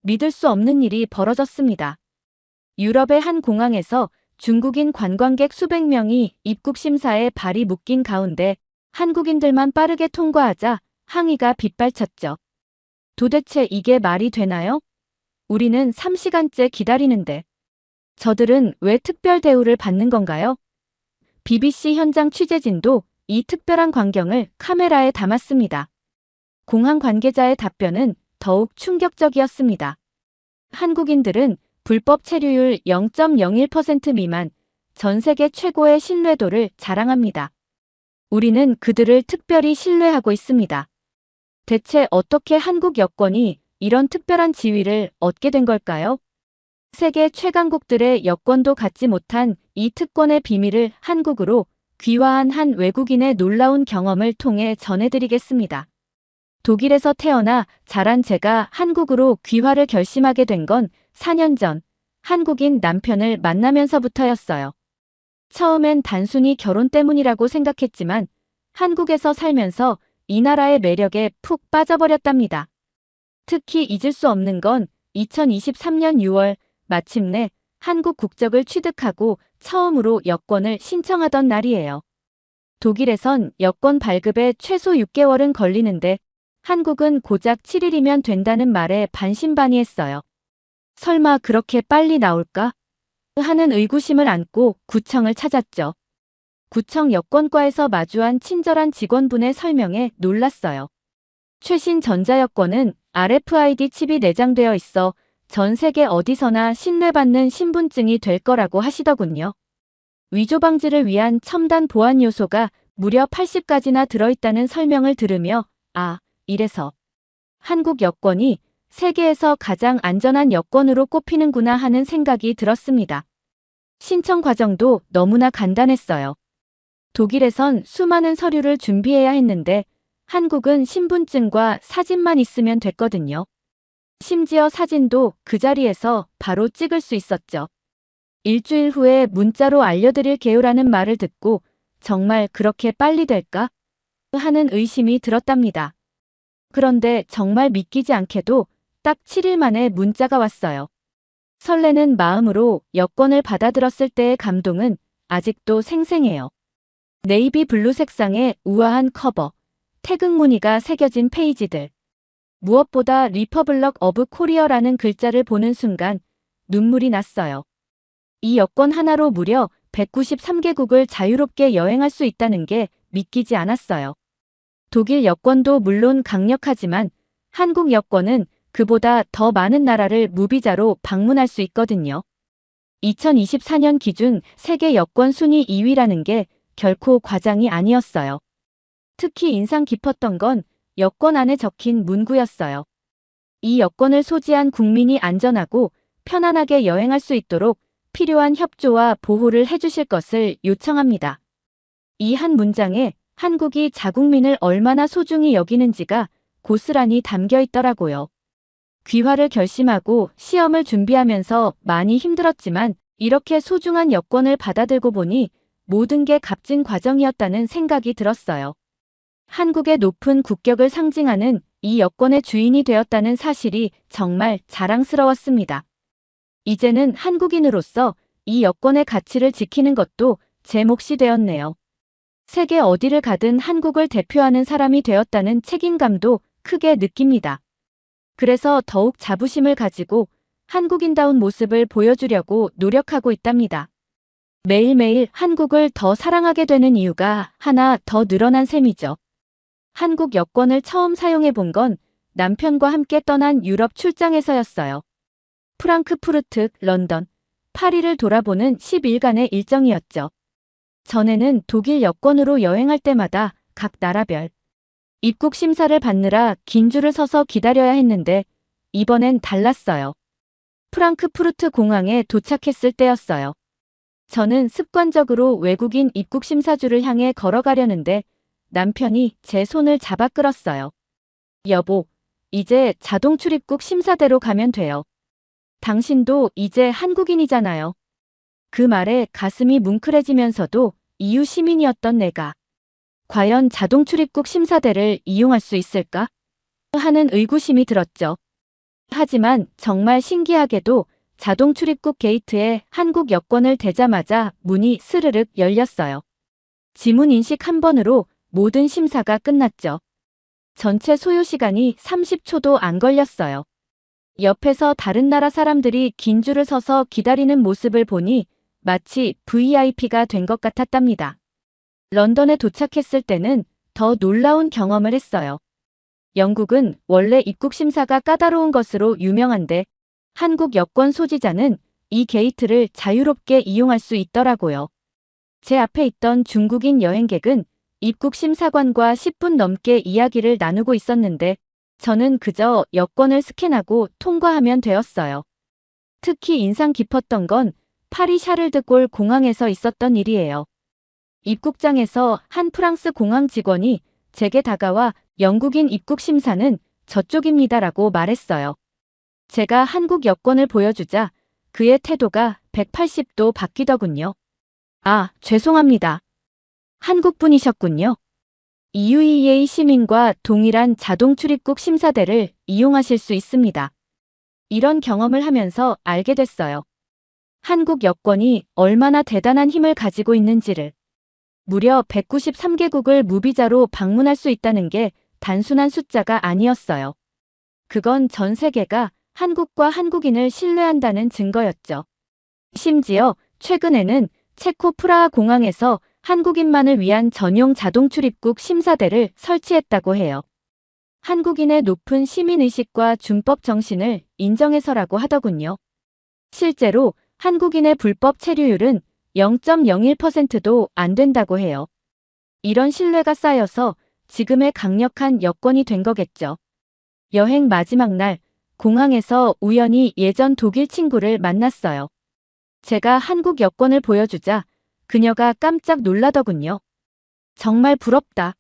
믿을 수 없는 일이 벌어졌습니다. 유럽의 한 공항에서 중국인 관광객 수백 명이 입국 심사에 발이 묶인 가운데 한국인들만 빠르게 통과하자 항의가 빗발쳤죠. 도대체 이게 말이 되나요? 우리는 3시간째 기다리는데 저들은 왜 특별 대우를 받는 건가요? BBC 현장 취재진도 이 특별한 광경을 카메라에 담았습니다. 공항 관계자의 답변은 더욱 충격적이었습니다. 한국인들은 불법 체류율 0.01% 미만, 전 세계 최고의 신뢰도를 자랑합니다. 우리는 그들을 특별히 신뢰하고 있습니다. 대체 어떻게 한국 여권이 이런 특별한 지위를 얻게 된 걸까요? 세계 최강국들의 여권도 갖지 못한 이 특권의 비밀을 한국으로 귀화한 한 외국인의 놀라운 경험을 통해 전해드리겠습니다. 독일에서 태어나 자란 제가 한국으로 귀화를 결심하게 된 건 4년 전 한국인 남편을 만나면서부터였어요. 처음엔 단순히 결혼 때문이라고 생각했지만 한국에서 살면서 이 나라의 매력에 푹 빠져버렸답니다. 특히 잊을 수 없는 건 2023년 6월 마침내 한국 국적을 취득하고 처음으로 여권을 신청하던 날이에요. 독일에선 여권 발급에 최소 6개월은 걸리는데 한국은 고작 7일이면 된다는 말에 반신반의했어요. 설마 그렇게 빨리 나올까? 하는 의구심을 안고 구청을 찾았죠. 구청 여권과에서 마주한 친절한 직원분의 설명에 놀랐어요. 최신 전자여권은 RFID 칩이 내장되어 있어 전 세계 어디서나 신뢰받는 신분증이 될 거라고 하시더군요. 위조 방지를 위한 첨단 보안 요소가 무려 80가지나 들어있다는 설명을 들으며 이래서 한국 여권이 세계에서 가장 안전한 여권으로 꼽히는구나 하는 생각이 들었습니다. 신청 과정도 너무나 간단했어요. 독일에선 수많은 서류를 준비해야 했는데 한국은 신분증과 사진만 있으면 됐거든요. 심지어 사진도 그 자리에서 바로 찍을 수 있었죠. 일주일 후에 문자로 알려드릴게요라는 말을 듣고 정말 그렇게 빨리 될까? 하는 의심이 들었답니다. 그런데 정말 믿기지 않게도 딱 7일 만에 문자가 왔어요. 설레는 마음으로 여권을 받아들었을 때의 감동은 아직도 생생해요. 네이비 블루 색상의 우아한 커버, 태극 무늬가 새겨진 페이지들. 무엇보다 리퍼블럭 오브 코리어라는 글자를 보는 순간 눈물이 났어요. 이 여권 하나로 무려 193개국을 자유롭게 여행할 수 있다는 게 믿기지 않았어요. 독일 여권도 물론 강력하지만 한국 여권은 그보다 더 많은 나라를 무비자로 방문할 수 있거든요. 2024년 기준 세계 여권 순위 2위라는 게 결코 과장이 아니었어요. 특히 인상 깊었던 건 여권 안에 적힌 문구였어요. 이 여권을 소지한 국민이 안전하고 편안하게 여행할 수 있도록 필요한 협조와 보호를 해주실 것을 요청합니다. 이 한 문장에 한국이 자국민을 얼마나 소중히 여기는지가 고스란히 담겨 있더라고요. 귀화를 결심하고 시험을 준비하면서 많이 힘들었지만 이렇게 소중한 여권을 받아들고 보니 모든 게 값진 과정이었다는 생각이 들었어요. 한국의 높은 국격을 상징하는 이 여권의 주인이 되었다는 사실이 정말 자랑스러웠습니다. 이제는 한국인으로서 이 여권의 가치를 지키는 것도 제 몫이 되었네요. 세계 어디를 가든 한국을 대표하는 사람이 되었다는 책임감도 크게 느낍니다. 그래서 더욱 자부심을 가지고 한국인다운 모습을 보여주려고 노력하고 있답니다. 매일매일 한국을 더 사랑하게 되는 이유가 하나 더 늘어난 셈이죠. 한국 여권을 처음 사용해 본 건 남편과 함께 떠난 유럽 출장에서였어요. 프랑크푸르트, 런던, 파리를 돌아보는 10일간의 일정이었죠. 전에는 독일 여권으로 여행할 때마다 각 나라별 입국 심사를 받느라 긴 줄을 서서 기다려야 했는데 이번엔 달랐어요. 프랑크푸르트 공항에 도착했을 때였어요. 저는 습관적으로 외국인 입국 심사줄을 향해 걸어가려는데 남편이 제 손을 잡아 끌었어요. 여보, 이제 자동 출입국 심사대로 가면 돼요. 당신도 이제 한국인이잖아요. 그 말에 가슴이 뭉클해지면서도 EU 시민이었던 내가 과연 자동 출입국 심사대를 이용할 수 있을까? 하는 의구심이 들었죠. 하지만 정말 신기하게도 자동 출입국 게이트에 한국 여권을 대자마자 문이 스르륵 열렸어요. 지문 인식 한 번으로 모든 심사가 끝났죠. 전체 소요 시간이 30초도 안 걸렸어요. 옆에서 다른 나라 사람들이 긴 줄을 서서 기다리는 모습을 보니 마치 VIP가 된 것 같았답니다. 런던에 도착했을 때는 더 놀라운 경험을 했어요. 영국은 원래 입국 심사가 까다로운 것으로 유명한데 한국 여권 소지자는 이 게이트를 자유롭게 이용할 수 있더라고요. 제 앞에 있던 중국인 여행객은 입국 심사관과 10분 넘게 이야기를 나누고 있었는데 저는 그저 여권을 스캔하고 통과하면 되었어요. 특히 인상 깊었던 건 파리 샤를드골 공항에서 있었던 일이에요. 입국장에서 한 프랑스 공항 직원이 제게 다가와 영국인 입국 심사는 저쪽입니다라고 말했어요. 제가 한국 여권을 보여주자 그의 태도가 180도 바뀌더군요. 아, 죄송합니다. 한국 분이셨군요. EUEA 시민과 동일한 자동 출입국 심사대를 이용하실 수 있습니다. 이런 경험을 하면서 알게 됐어요. 한국 여권이 얼마나 대단한 힘을 가지고 있는지를. 무려 193개국을 무비자로 방문할 수 있다는 게 단순한 숫자가 아니었어요. 그건 전 세계가 한국과 한국인을 신뢰한다는 증거였죠. 심지어 최근에는 체코 프라하 공항에서 한국인만을 위한 전용 자동 출입국 심사대를 설치했다고 해요. 한국인의 높은 시민의식과 준법 정신을 인정해서라고 하더군요. 실제로 한국인의 불법 체류율은 0.01%도 안 된다고 해요. 이런 신뢰가 쌓여서 지금의 강력한 여건이 된 거겠죠. 여행 마지막 날 공항에서 우연히 예전 독일 친구를 만났어요. 제가 한국 여권을 보여주자 그녀가 깜짝 놀라더군요. 정말 부럽다.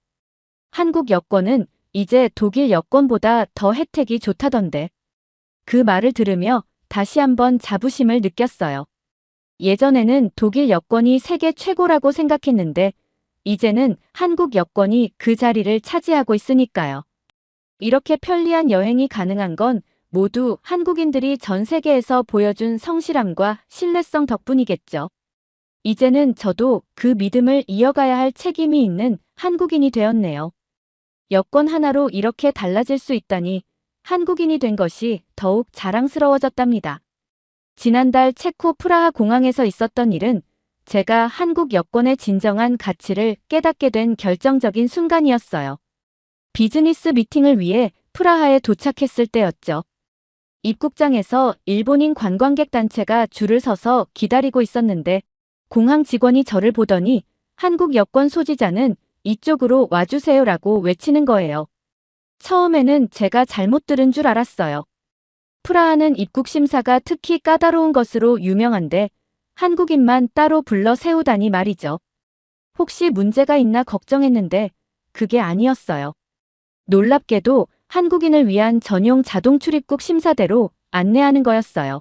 한국 여권은 이제 독일 여권보다 더 혜택이 좋다던데. 그 말을 들으며 다시 한번 자부심을 느꼈어요. 예전에는 독일 여권이 세계 최고라고 생각했는데 이제는 한국 여권이 그 자리를 차지하고 있으니까요. 이렇게 편리한 여행이 가능한 건 모두 한국인들이 전 세계에서 보여준 성실함과 신뢰성 덕분이겠죠. 이제는 저도 그 믿음을 이어가야 할 책임이 있는 한국인이 되었네요. 여권 하나로 이렇게 달라질 수 있다니 한국인이 된 것이 더욱 자랑스러워졌답니다. 지난달 체코 프라하 공항에서 있었던 일은 제가 한국 여권의 진정한 가치를 깨닫게 된 결정적인 순간이었어요. 비즈니스 미팅을 위해 프라하에 도착했을 때였죠. 입국장에서 일본인 관광객 단체가 줄을 서서 기다리고 있었는데 공항 직원이 저를 보더니 한국 여권 소지자는 이쪽으로 와주세요라고 외치는 거예요. 처음에는 제가 잘못 들은 줄 알았어요. 프라하는 입국 심사가 특히 까다로운 것으로 유명한데 한국인만 따로 불러 세우다니 말이죠. 혹시 문제가 있나 걱정했는데 그게 아니었어요. 놀랍게도 한국인을 위한 전용 자동 출입국 심사대로 안내하는 거였어요.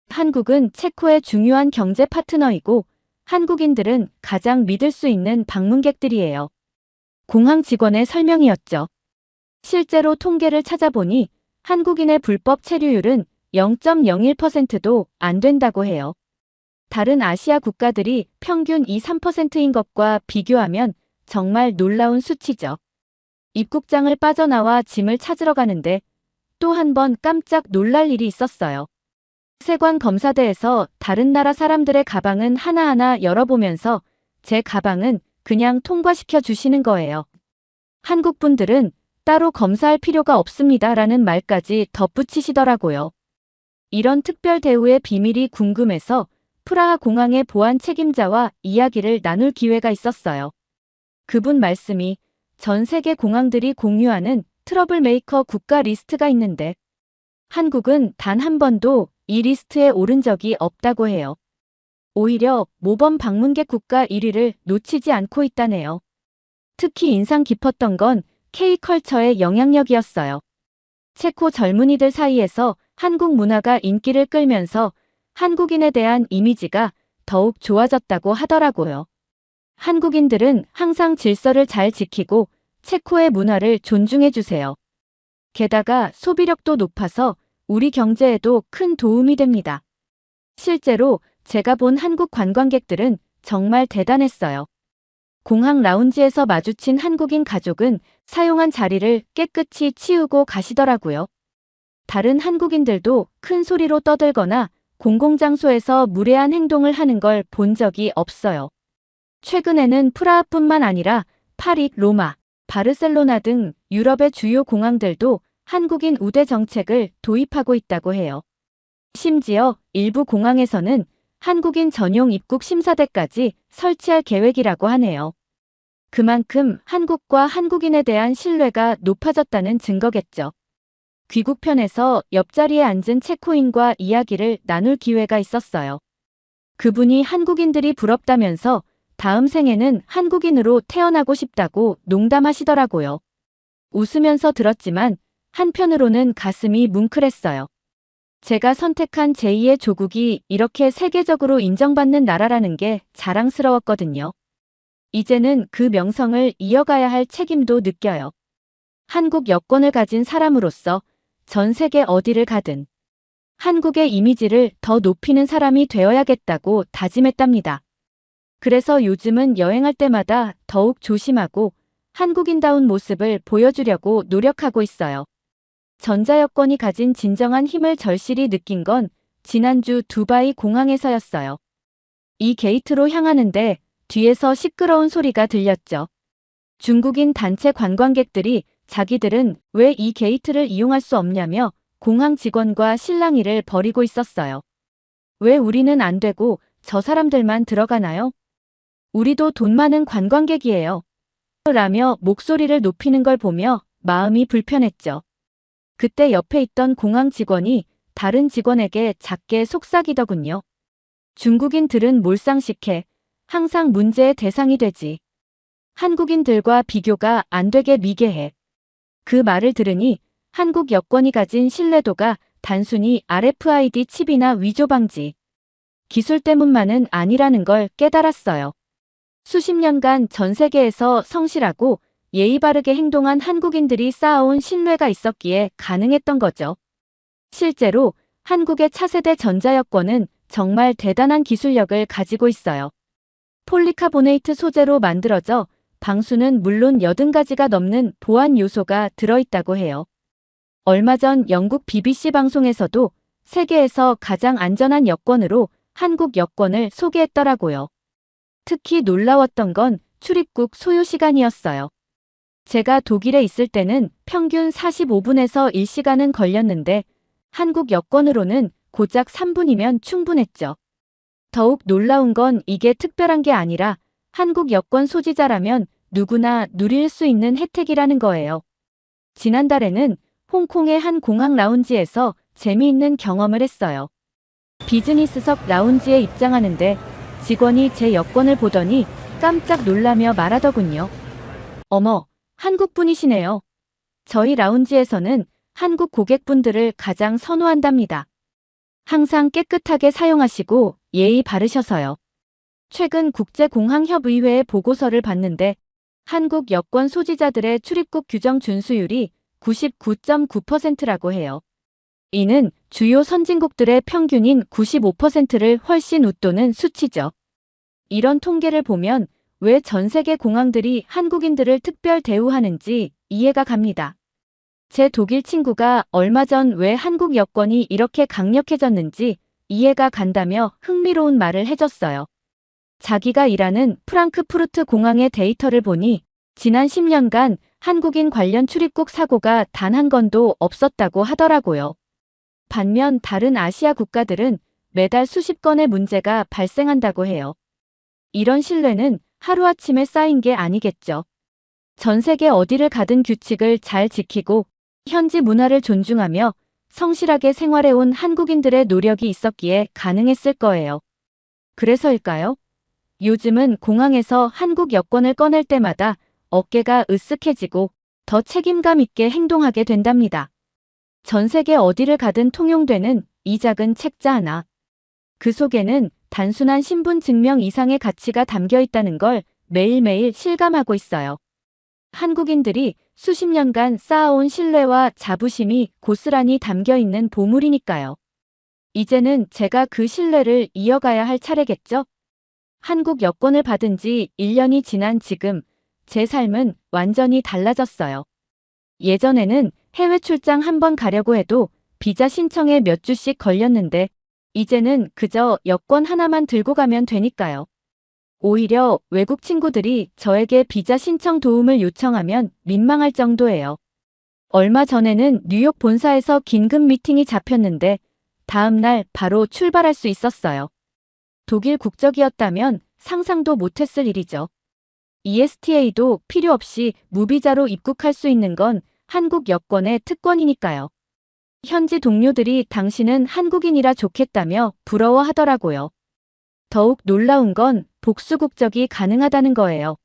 한국은 체코의 중요한 경제 파트너이고 한국인들은 가장 믿을 수 있는 방문객들이에요. 공항 직원의 설명이었죠. 실제로 통계를 찾아보니 한국인의 불법 체류율은 0.01%도 안 된다고 해요. 다른 아시아 국가들이 평균 2~3%인 것과 비교하면 정말 놀라운 수치죠. 입국장을 빠져나와 짐을 찾으러 가는데 또 한 번 깜짝 놀랄 일이 있었어요. 세관 검사대에서 다른 나라 사람들의 가방은 하나하나 열어보면서 제 가방은 그냥 통과시켜 주시는 거예요. 한국 분들은 따로 검사할 필요가 없습니다라는 말까지 덧붙이시더라고요. 이런 특별 대우의 비밀이 궁금해서 프라하 공항의 보안 책임자와 이야기를 나눌 기회가 있었어요. 그분 말씀이 전 세계 공항들이 공유하는 트러블 메이커 국가 리스트가 있는데 한국은 단 한 번도 이 리스트에 오른 적이 없다고 해요. 오히려 모범 방문객 국가 1위를 놓치지 않고 있다네요. 특히 인상 깊었던 건 K컬처의 영향력이었어요. 체코 젊은이들 사이에서 한국 문화가 인기를 끌면서 한국인에 대한 이미지가 더욱 좋아졌다고 하더라고요. 한국인들은 항상 질서를 잘 지키고 체코의 문화를 존중해 주세요. 게다가 소비력도 높아서 우리 경제에도 큰 도움이 됩니다. 실제로 제가 본 한국 관광객들은 정말 대단했어요. 공항 라운지에서 마주친 한국인 가족은 사용한 자리를 깨끗이 치우고 가시더라고요. 다른 한국인들도 큰 소리로 떠들거나 공공장소에서 무례한 행동을 하는 걸 본 적이 없어요. 최근에는 프라하뿐만 아니라 파리, 로마, 바르셀로나 등 유럽의 주요 공항들도 한국인 우대 정책을 도입하고 있다고 해요. 심지어 일부 공항에서는 한국인 전용 입국 심사대까지 설치할 계획이라고 하네요. 그만큼 한국과 한국인에 대한 신뢰가 높아졌다는 증거겠죠. 귀국편에서 옆자리에 앉은 체코인과 이야기를 나눌 기회가 있었어요. 그분이 한국인들이 부럽다면서 다음 생에는 한국인으로 태어나고 싶다고 농담하시더라고요. 웃으면서 들었지만 한편으로는 가슴이 뭉클했어요. 제가 선택한 제2의 조국이 이렇게 세계적으로 인정받는 나라라는 게 자랑스러웠거든요. 이제는 그 명성을 이어가야 할 책임도 느껴요. 한국 여권을 가진 사람으로서 전 세계 어디를 가든 한국의 이미지를 더 높이는 사람이 되어야겠다고 다짐했답니다. 그래서 요즘은 여행할 때마다 더욱 조심하고 한국인다운 모습을 보여주려고 노력하고 있어요. 전자여권이 가진 진정한 힘을 절실히 느낀 건 지난주 두바이 공항에서였어요. 이 게이트로 향하는데 뒤에서 시끄러운 소리가 들렸죠. 중국인 단체 관광객들이 자기들은 왜 이 게이트를 이용할 수 없냐며 공항 직원과 실랑이를 벌이고 있었어요. 왜 우리는 안 되고 저 사람들만 들어가나요? 우리도 돈 많은 관광객이에요. 라며 목소리를 높이는 걸 보며 마음이 불편했죠. 그때 옆에 있던 공항 직원이 다른 직원에게 작게 속삭이더군요. 중국인들은 몰상식해. 항상 문제의 대상이 되지. 한국인들과 비교가 안 되게 미개해. 그 말을 들으니 한국 여권이 가진 신뢰도가 단순히 RFID 칩이나 위조 방지 기술 때문만은 아니라는 걸 깨달았어요. 수십 년간 전 세계에서 성실하고 예의 바르게 행동한 한국인들이 쌓아온 신뢰가 있었기에 가능했던 거죠. 실제로 한국의 차세대 전자여권은 정말 대단한 기술력을 가지고 있어요. 폴리카보네이트 소재로 만들어져 방수는 물론 80가지가 넘는 보안 요소가 들어있다고 해요. 얼마 전 영국 BBC 방송에서도 세계에서 가장 안전한 여권으로 한국 여권을 소개했더라고요. 특히 놀라웠던 건 출입국 소요 시간이었어요. 제가 독일에 있을 때는 평균 45분에서 1시간은 걸렸는데 한국 여권으로는 고작 3분이면 충분했죠. 더욱 놀라운 건 이게 특별한 게 아니라 한국 여권 소지자라면 누구나 누릴 수 있는 혜택이라는 거예요. 지난달에는 홍콩의 한 공항 라운지에서 재미있는 경험을 했어요. 비즈니스석 라운지에 입장하는데 직원이 제 여권을 보더니 깜짝 놀라며 말하더군요. 어머, 한국분이시네요. 저희 라운지에서는 한국 고객분들을 가장 선호한답니다. 항상 깨끗하게 사용하시고 예의 바르셔서요. 최근 국제공항협의회의 보고서를 봤는데 한국 여권 소지자들의 출입국 규정 준수율이 99.9%라고 해요. 이는 주요 선진국들의 평균인 95%를 훨씬 웃도는 수치죠. 이런 통계를 보면 왜 전 세계 공항들이 한국인들을 특별 대우하는지 이해가 갑니다. 제 독일 친구가 얼마 전 왜 한국 여권이 이렇게 강력해졌는지 이해가 간다며 흥미로운 말을 해줬어요. 자기가 일하는 프랑크푸르트 공항의 데이터를 보니 지난 10년간 한국인 관련 출입국 사고가 단 한 건도 없었다고 하더라고요. 반면 다른 아시아 국가들은 매달 수십 건의 문제가 발생한다고 해요. 이런 신뢰는 하루아침에 쌓인 게 아니겠죠. 전 세계 어디를 가든 규칙을 잘 지키고 현지 문화를 존중하며 성실하게 생활해온 한국인들의 노력이 있었기에 가능했을 거예요. 그래서일까요? 요즘은 공항에서 한국 여권을 꺼낼 때마다 어깨가 으쓱해지고 더 책임감 있게 행동하게 된답니다. 전 세계 어디를 가든 통용되는 이 작은 책자 하나. 그 속에는 단순한 신분 증명 이상의 가치가 담겨 있다는 걸 매일매일 실감하고 있어요. 한국인들이 수십 년간 쌓아온 신뢰와 자부심이 고스란히 담겨 있는 보물이니까요. 이제는 제가 그 신뢰를 이어가야 할 차례겠죠? 한국 여권을 받은 지 1년이 지난 지금 제 삶은 완전히 달라졌어요. 예전에는 해외 출장 한 번 가려고 해도 비자 신청에 몇 주씩 걸렸는데 이제는 그저 여권 하나만 들고 가면 되니까요. 오히려 외국 친구들이 저에게 비자 신청 도움을 요청하면 민망할 정도예요. 얼마 전에는 뉴욕 본사에서 긴급 미팅이 잡혔는데 다음 날 바로 출발할 수 있었어요. 독일 국적이었다면 상상도 못했을 일이죠. ESTA도 필요 없이 무비자로 입국할 수 있는 건 한국 여권의 특권이니까요. 현지 동료들이 당신은 한국인이라 좋겠다며 부러워하더라고요. 더욱 놀라운 건 복수 국적이 가능하다는 거예요.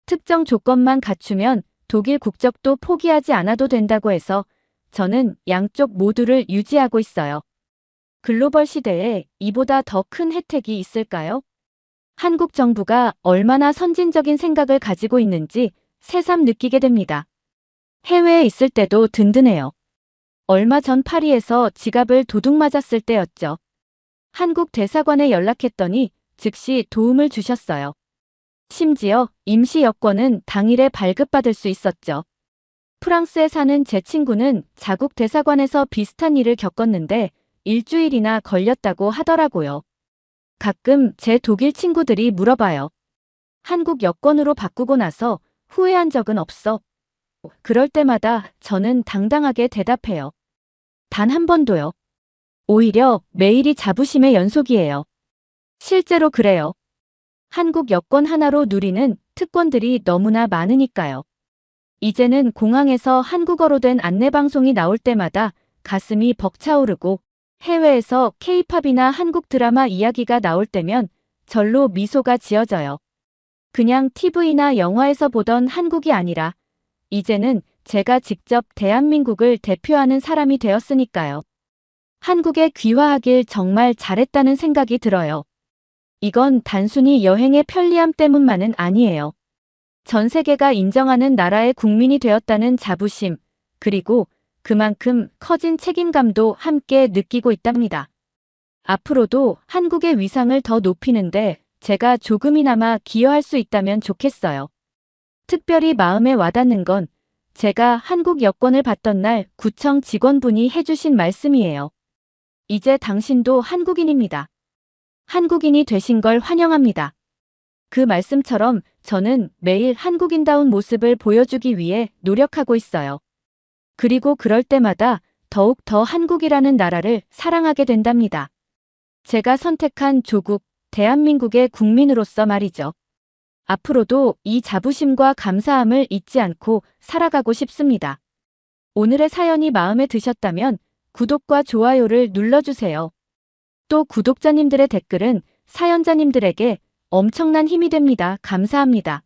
특정 조건만 갖추면 독일 국적도 포기하지 않아도 된다고 해서 저는 양쪽 모두를 유지하고 있어요. 글로벌 시대에 이보다 더 큰 혜택이 있을까요? 한국 정부가 얼마나 선진적인 생각을 가지고 있는지 새삼 느끼게 됩니다. 해외에 있을 때도 든든해요. 얼마 전 파리에서 지갑을 도둑 맞았을 때였죠. 한국 대사관에 연락했더니 즉시 도움을 주셨어요. 심지어 임시 여권은 당일에 발급받을 수 있었죠. 프랑스에 사는 제 친구는 자국 대사관에서 비슷한 일을 겪었는데 일주일이나 걸렸다고 하더라고요. 가끔 제 독일 친구들이 물어봐요. 한국 여권으로 바꾸고 나서 후회한 적은 없어? 그럴 때마다 저는 당당하게 대답해요. 단 한 번도요. 오히려 매일이 자부심의 연속이에요. 실제로 그래요. 한국 여권 하나로 누리는 특권들이 너무나 많으니까요. 이제는 공항에서 한국어로 된 안내방송이 나올 때마다 가슴이 벅차오르고 해외에서 K-팝이나 한국 드라마 이야기가 나올 때면 절로 미소가 지어져요. 그냥 TV나 영화에서 보던 한국이 아니라 이제는 제가 직접 대한민국을 대표하는 사람이 되었으니까요. 한국에 귀화하길 정말 잘했다는 생각이 들어요. 이건 단순히 여행의 편리함 때문만은 아니에요. 전 세계가 인정하는 나라의 국민이 되었다는 자부심, 그리고 그만큼 커진 책임감도 함께 느끼고 있답니다. 앞으로도 한국의 위상을 더 높이는데 제가 조금이나마 기여할 수 있다면 좋겠어요. 특별히 마음에 와닿는 건 제가 한국 여권을 받던 날 구청 직원분이 해주신 말씀이에요. 이제 당신도 한국인입니다. 한국인이 되신 걸 환영합니다. 그 말씀처럼 저는 매일 한국인다운 모습을 보여주기 위해 노력하고 있어요. 그리고 그럴 때마다 더욱 더 한국이라는 나라를 사랑하게 된답니다. 제가 선택한 조국, 대한민국의 국민으로서 말이죠. 앞으로도 이 자부심과 감사함을 잊지 않고 살아가고 싶습니다. 오늘의 사연이 마음에 드셨다면 구독과 좋아요를 눌러주세요. 또 구독자님들의 댓글은 사연자님들에게 엄청난 힘이 됩니다. 감사합니다.